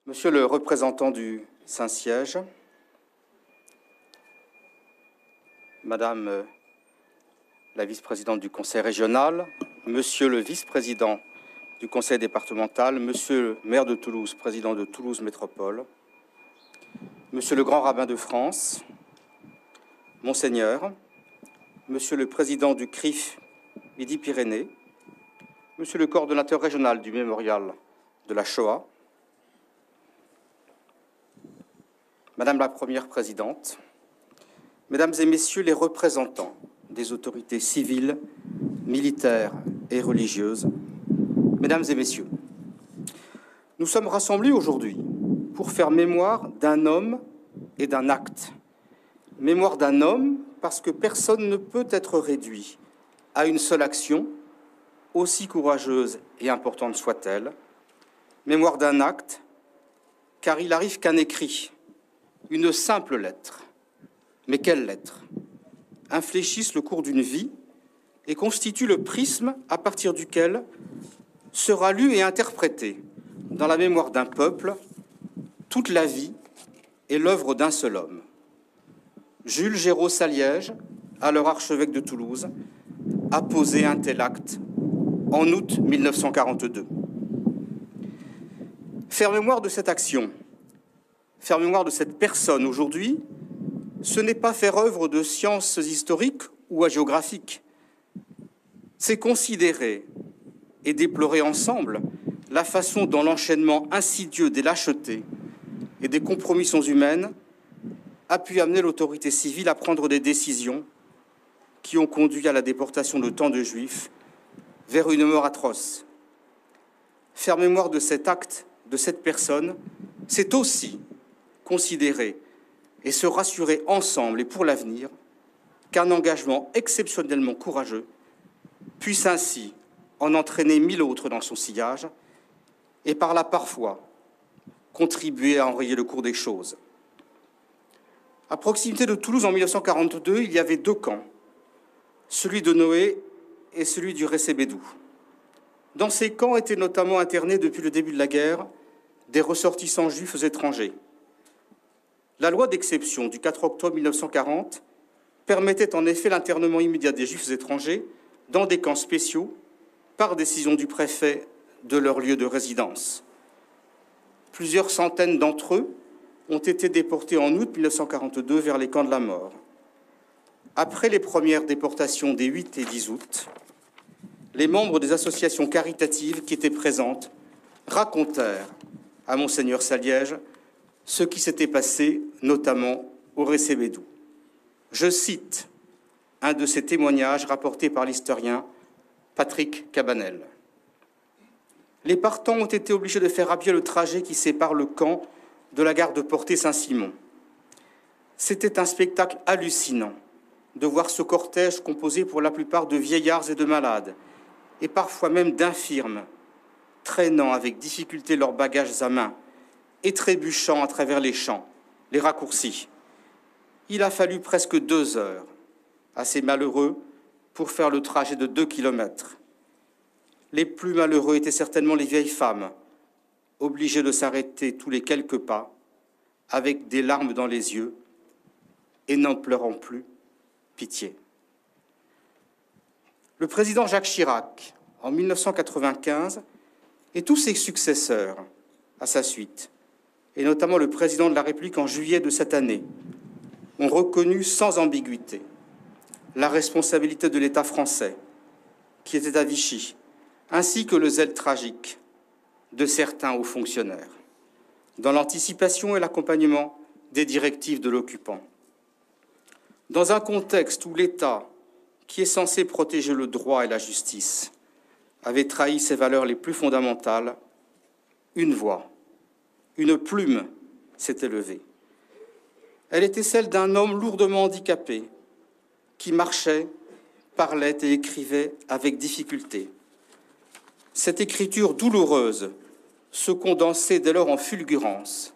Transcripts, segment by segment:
Monsieur le représentant du Saint-Siège, Madame la vice-présidente du Conseil régional, Monsieur le vice-président du Conseil départemental, Monsieur le maire de Toulouse, président de Toulouse Métropole, Monsieur le grand rabbin de France, Monseigneur, Monsieur le président du CRIF Midi-Pyrénées, Monsieur le coordonnateur régional du mémorial de la Shoah, Madame la Première Présidente, Mesdames et Messieurs les représentants des autorités civiles, militaires et religieuses, Mesdames et Messieurs, nous sommes rassemblés aujourd'hui pour faire mémoire d'un homme et d'un acte. Mémoire d'un homme parce que personne ne peut être réduit à une seule action, aussi courageuse et importante soit-elle. Mémoire d'un acte, car il arrive qu'un écrit, une simple lettre, mais quelle lettre, infléchisse le cours d'une vie et constitue le prisme à partir duquel sera lu et interprété dans la mémoire d'un peuple toute la vie et l'œuvre d'un seul homme. Jules Géraud Saliège, alors archevêque de Toulouse, a posé un tel acte en août 1942. Faire mémoire de cette action, faire mémoire de cette personne aujourd'hui, ce n'est pas faire œuvre de sciences historiques ou hagiographiques. C'est considérer et déplorer ensemble la façon dont l'enchaînement insidieux des lâchetés et des compromissions humaines a pu amener l'autorité civile à prendre des décisions qui ont conduit à la déportation de tant de Juifs vers une mort atroce. Faire mémoire de cet acte, de cette personne, c'est aussi considérer et se rassurer ensemble et pour l'avenir qu'un engagement exceptionnellement courageux puisse ainsi en entraîner 1000 autres dans son sillage et par là parfois contribuer à enrayer le cours des choses. À proximité de Toulouse, en 1942, il y avait deux camps, celui de Noé et celui du Récébédou. Dans ces camps étaient notamment internés depuis le début de la guerre des ressortissants juifs étrangers. La loi d'exception du 4 octobre 1940 permettait en effet l'internement immédiat des juifs étrangers dans des camps spéciaux par décision du préfet de leur lieu de résidence. Plusieurs centaines d'entre eux ont été déportés en août 1942 vers les camps de la mort. Après les premières déportations des 8 et 10 août, les membres des associations caritatives qui étaient présentes racontèrent à Monseigneur Saliège ce qui s'était passé, notamment au Récébédou. Je cite un de ces témoignages rapportés par l'historien Patrick Cabanel. Les partants ont été obligés de faire à pied le trajet qui sépare le camp de la gare de Portet-Saint-Simon. C'était un spectacle hallucinant de voir ce cortège composé pour la plupart de vieillards et de malades, et parfois même d'infirmes, traînant avec difficulté leurs bagages à main et trébuchant à travers les champs, les raccourcis. Il a fallu presque 2 heures à ces malheureux pour faire le trajet de 2 kilomètres. Les plus malheureux étaient certainement les vieilles femmes, obligées de s'arrêter tous les quelques pas, avec des larmes dans les yeux et n'en pleurant plus pitié. Le président Jacques Chirac, en 1995, et tous ses successeurs à sa suite, et notamment le président de la République en juillet de cette année, ont reconnu sans ambiguïté la responsabilité de l'État français, qui était à Vichy, ainsi que le zèle tragique de certains hauts fonctionnaires, dans l'anticipation et l'accompagnement des directives de l'occupant. Dans un contexte où l'État, qui est censé protéger le droit et la justice, avait trahi ses valeurs les plus fondamentales, une voix, une plume s'était levée. Elle était celle d'un homme lourdement handicapé qui marchait, parlait et écrivait avec difficulté. Cette écriture douloureuse se condensait dès lors en fulgurance,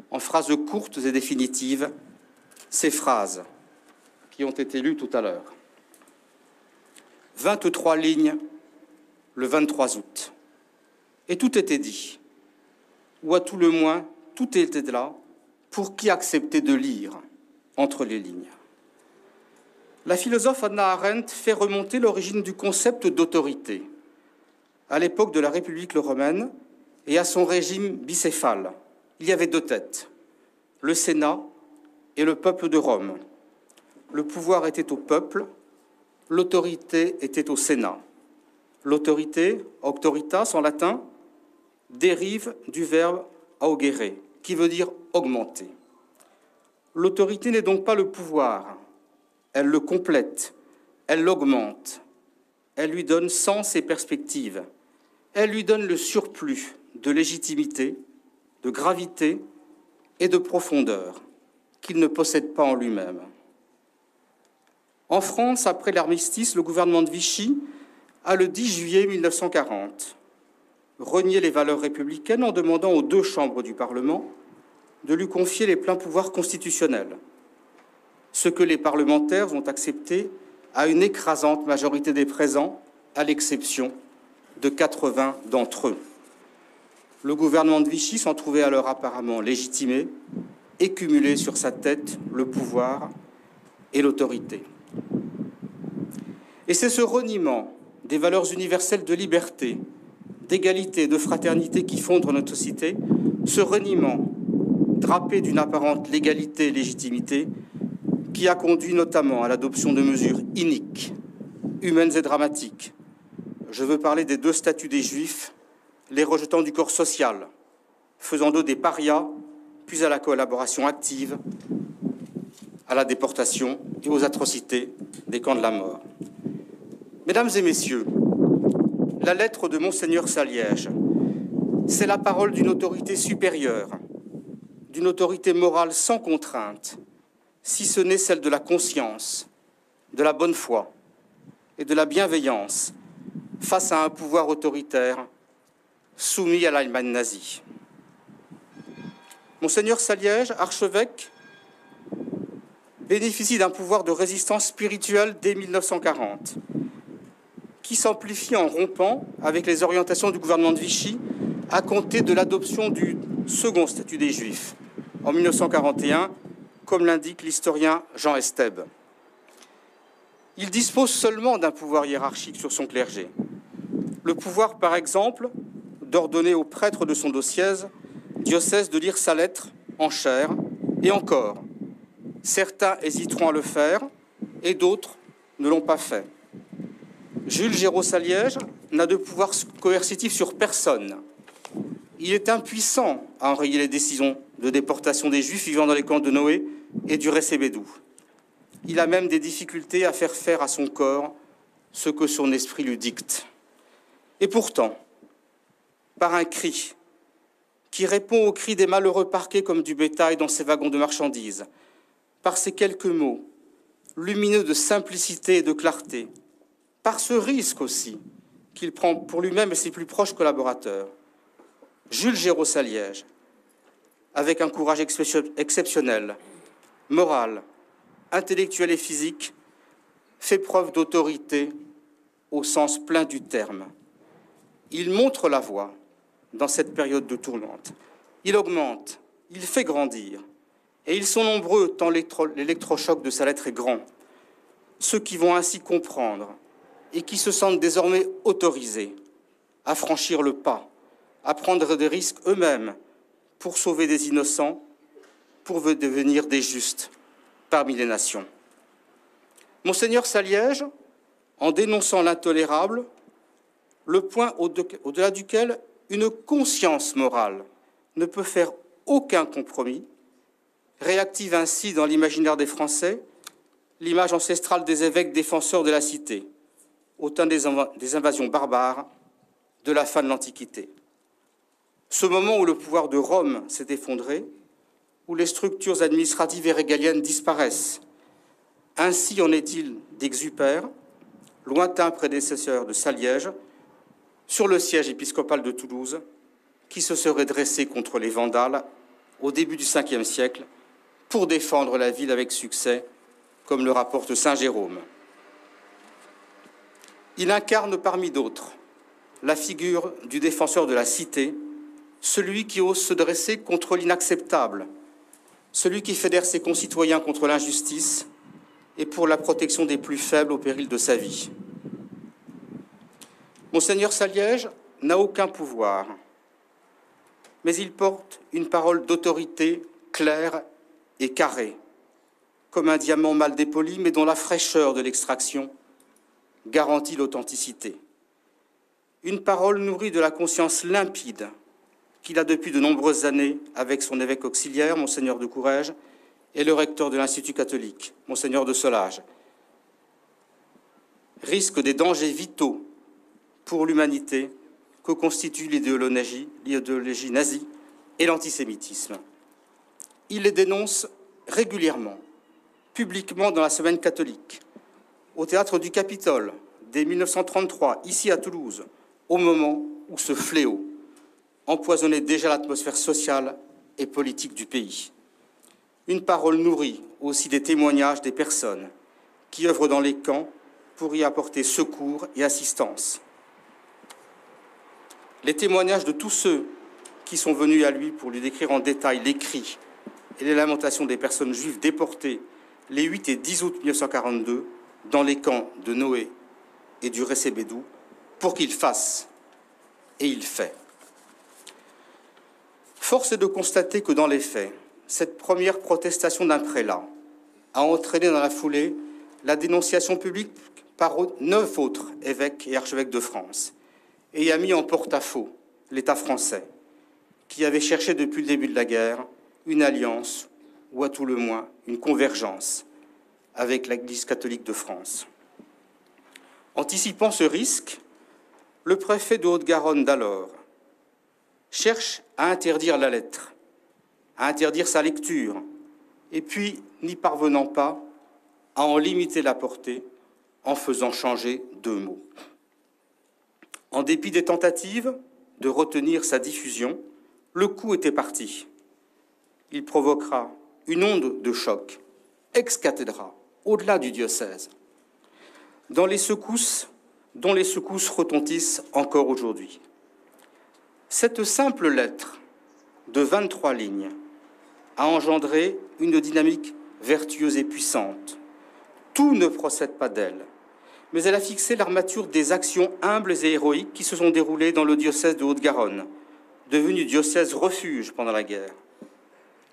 en phrases courtes et définitives, ces phrases qui ont été lues tout à l'heure. 23 lignes le 23 août. Et tout était dit. ou à tout le moins, tout était là pour qui acceptait de lire entre les lignes. La philosophe Hannah Arendt fait remonter l'origine du concept d'autorité à l'époque de la République romaine et à son régime bicéphale. Il y avait deux têtes, le Sénat et le peuple de Rome. Le pouvoir était au peuple, l'autorité était au Sénat. L'autorité, auctoritas en latin, dérive du verbe augere, qui veut dire augmenter. L'autorité n'est donc pas le pouvoir, elle le complète, elle l'augmente, elle lui donne sens et perspective, elle lui donne le surplus de légitimité, de gravité et de profondeur qu'il ne possède pas en lui-même. En France, après l'armistice, le gouvernement de Vichy a, le 10 juillet 1940, renié les valeurs républicaines en demandant aux deux chambres du Parlement de lui confier les pleins pouvoirs constitutionnels, ce que les parlementaires ont accepté à une écrasante majorité des présents, à l'exception de 80 d'entre eux. Le gouvernement de Vichy s'en trouvait alors apparemment légitimé et cumulait sur sa tête le pouvoir et l'autorité. Et c'est ce reniement des valeurs universelles de liberté, d'égalité, de fraternité qui fondent notre société, ce reniement drapé d'une apparente légalité et légitimité qui a conduit notamment à l'adoption de mesures iniques, humaines et dramatiques. Je veux parler des deux statuts des Juifs, les rejetant du corps social, faisant d'eux des parias, puis à la collaboration active, à la déportation et aux atrocités des camps de la mort. Mesdames et messieurs, la lettre de Monseigneur Saliège, c'est la parole d'une autorité supérieure, d'une autorité morale sans contrainte, si ce n'est celle de la conscience, de la bonne foi et de la bienveillance face à un pouvoir autoritaire soumis à l'Allemagne nazie. Monseigneur Saliège, archevêque, bénéficie d'un pouvoir de résistance spirituelle dès 1940, qui s'amplifie en rompant avec les orientations du gouvernement de Vichy à compter de l'adoption du second statut des Juifs en 1941, comme l'indique l'historien Jean Estèbe. Il dispose seulement d'un pouvoir hiérarchique sur son clergé. Le pouvoir, par exemple, d'ordonner aux prêtres de son diocèse de lire sa lettre en chair, et encore, certains hésiteront à le faire et d'autres ne l'ont pas fait. Jules Géraud-Saliège n'a de pouvoir coercitif sur personne. Il est impuissant à enrayer les décisions de déportation des Juifs vivant dans les camps de Noé et du Ressébédou. Il a même des difficultés à faire faire à son corps ce que son esprit lui dicte. Et pourtant, par un cri qui répond au cri des malheureux parqués comme du bétail dans ses wagons de marchandises, par ces quelques mots, lumineux de simplicité et de clarté, par ce risque aussi qu'il prend pour lui-même et ses plus proches collaborateurs, Jules Géraud-Saliège, avec un courage exceptionnel, moral, intellectuel et physique, fait preuve d'autorité au sens plein du terme. Il montre la voie dans cette période de tourmente. Il augmente, il fait grandir, et ils sont nombreux tant l'électrochoc de sa lettre est grand, ceux qui vont ainsi comprendre et qui se sentent désormais autorisés à franchir le pas, à prendre des risques eux-mêmes pour sauver des innocents, pour devenir des justes parmi les nations. Monseigneur Saliège, en dénonçant l'intolérable, le point au-delà duquel une conscience morale ne peut faire aucun compromis, réactive ainsi dans l'imaginaire des Français l'image ancestrale des évêques défenseurs de la cité, au temps des invasions barbares de la fin de l'Antiquité. Ce moment où le pouvoir de Rome s'est effondré, où les structures administratives et régaliennes disparaissent. Ainsi en est-il d'Exupère, lointain prédécesseur de Saliège, sur le siège épiscopal de Toulouse, qui se serait dressé contre les Vandales au début du Ve siècle pour défendre la ville avec succès, comme le rapporte saint Jérôme. Il incarne parmi d'autres la figure du défenseur de la cité celui qui ose se dresser contre l'inacceptable, celui qui fédère ses concitoyens contre l'injustice et pour la protection des plus faibles au péril de sa vie. Monseigneur Saliège n'a aucun pouvoir, mais il porte une parole d'autorité claire et carrée, comme un diamant mal dépoli, mais dont la fraîcheur de l'extraction garantit l'authenticité. Une parole nourrie de la conscience limpide qu'il a depuis de nombreuses années avec son évêque auxiliaire, Monseigneur de Courrèges, et le recteur de l'Institut catholique, Monseigneur de Solage, risque des dangers vitaux pour l'humanité que constitue l'idéologie nazie et l'antisémitisme. Il les dénonce régulièrement, publiquement dans la Semaine catholique, au théâtre du Capitole, dès 1933, ici à Toulouse, au moment où ce fléau empoisonnait déjà l'atmosphère sociale et politique du pays. Une parole nourrie aussi des témoignages des personnes qui œuvrent dans les camps pour y apporter secours et assistance. Les témoignages de tous ceux qui sont venus à lui pour lui décrire en détail les cris et les lamentations des personnes juives déportées les 8 et 10 août 1942 dans les camps de Noé et du Recébédou pour qu'il fasse, et il fait. Force est de constater que dans les faits, cette première protestation d'un prélat a entraîné dans la foulée la dénonciation publique par 9 autres évêques et archevêques de France et a mis en porte-à-faux l'État français, qui avait cherché depuis le début de la guerre une alliance, ou à tout le moins une convergence, avec l'Église catholique de France. Anticipant ce risque, le préfet de Haute-Garonne d'alors cherche à interdire la lettre, à interdire sa lecture, et puis, n'y parvenant pas, à en limiter la portée en faisant changer 2 mots. En dépit des tentatives de retenir sa diffusion, le coup était parti. Il provoquera une onde de choc, ex cathedra, au-delà du diocèse, dont les secousses retentissent encore aujourd'hui. Cette simple lettre de 23 lignes a engendré une dynamique vertueuse et puissante. Tout ne procède pas d'elle, mais elle a fixé l'armature des actions humbles et héroïques qui se sont déroulées dans le diocèse de Haute-Garonne, devenu diocèse refuge pendant la guerre.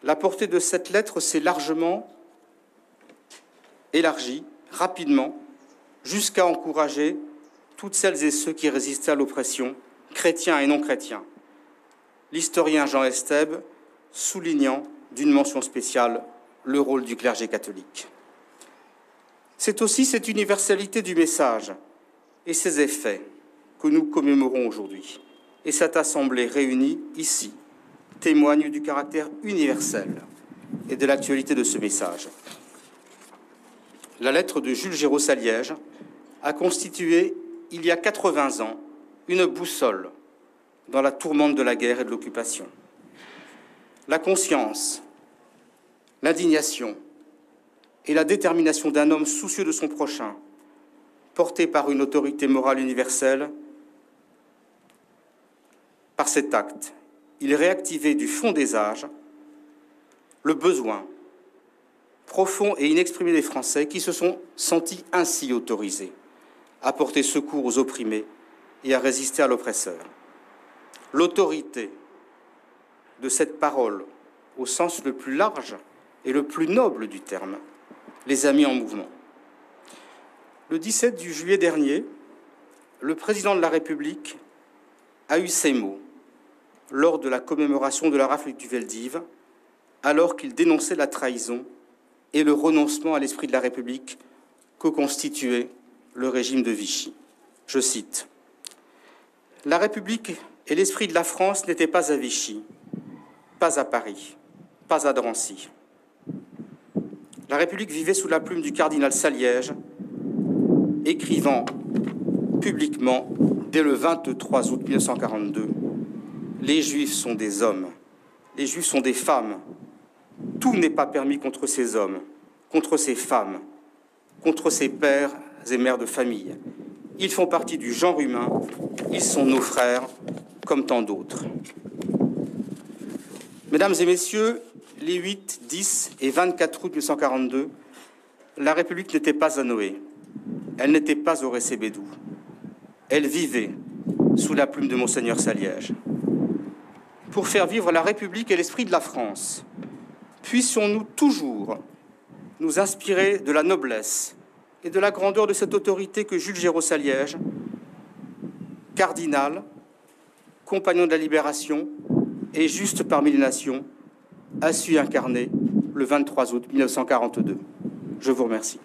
La portée de cette lettre s'est largement élargie, rapidement, jusqu'à encourager toutes celles et ceux qui résistaient à l'oppression, chrétiens et non chrétiens. L'historien Jean Estève soulignant d'une mention spéciale le rôle du clergé catholique. C'est aussi cette universalité du message et ses effets que nous commémorons aujourd'hui. Et cette assemblée réunie ici témoigne du caractère universel et de l'actualité de ce message. La lettre de Jules Géraud Saliège a constitué, il y a 80 ans, une boussole dans la tourmente de la guerre et de l'occupation. La conscience, l'indignation et la détermination d'un homme soucieux de son prochain, porté par une autorité morale universelle. Par cet acte, il réactivait du fond des âges le besoin profond et inexprimé des Français qui se sont sentis ainsi autorisés à porter secours aux opprimés et à résister à l'oppresseur. L'autorité de cette parole, au sens le plus large et le plus noble du terme, les a mis en mouvement. Le 17 juillet dernier, le président de la République a eu ces mots lors de la commémoration de la rafle du Veldiv, alors qu'il dénonçait la trahison et le renoncement à l'esprit de la République que constituait le régime de Vichy. Je cite : « La République et l'esprit de la France n'étaient pas à Vichy, pas à Paris, pas à Drancy. La République vivait sous la plume du cardinal Saliège, écrivant publiquement, dès le 23 août 1942, « Les Juifs sont des hommes, les Juifs sont des femmes. Tout n'est pas permis contre ces hommes, contre ces femmes, contre ces pères et mères de famille. Ils font partie du genre humain, ils sont nos frères, comme tant d'autres. » Mesdames et messieurs, les 8, 10 et 24 août 1942, la République n'était pas à Noé, elle n'était pas au Récébédou, elle vivait sous la plume de Monseigneur Saliège. Pour faire vivre la République et l'esprit de la France, puissions-nous toujours nous inspirer de la noblesse et de la grandeur de cette autorité que Jules Géraud-Saliège, cardinal, compagnon de la Libération et juste parmi les nations, a su incarner le 23 août 1942. Je vous remercie.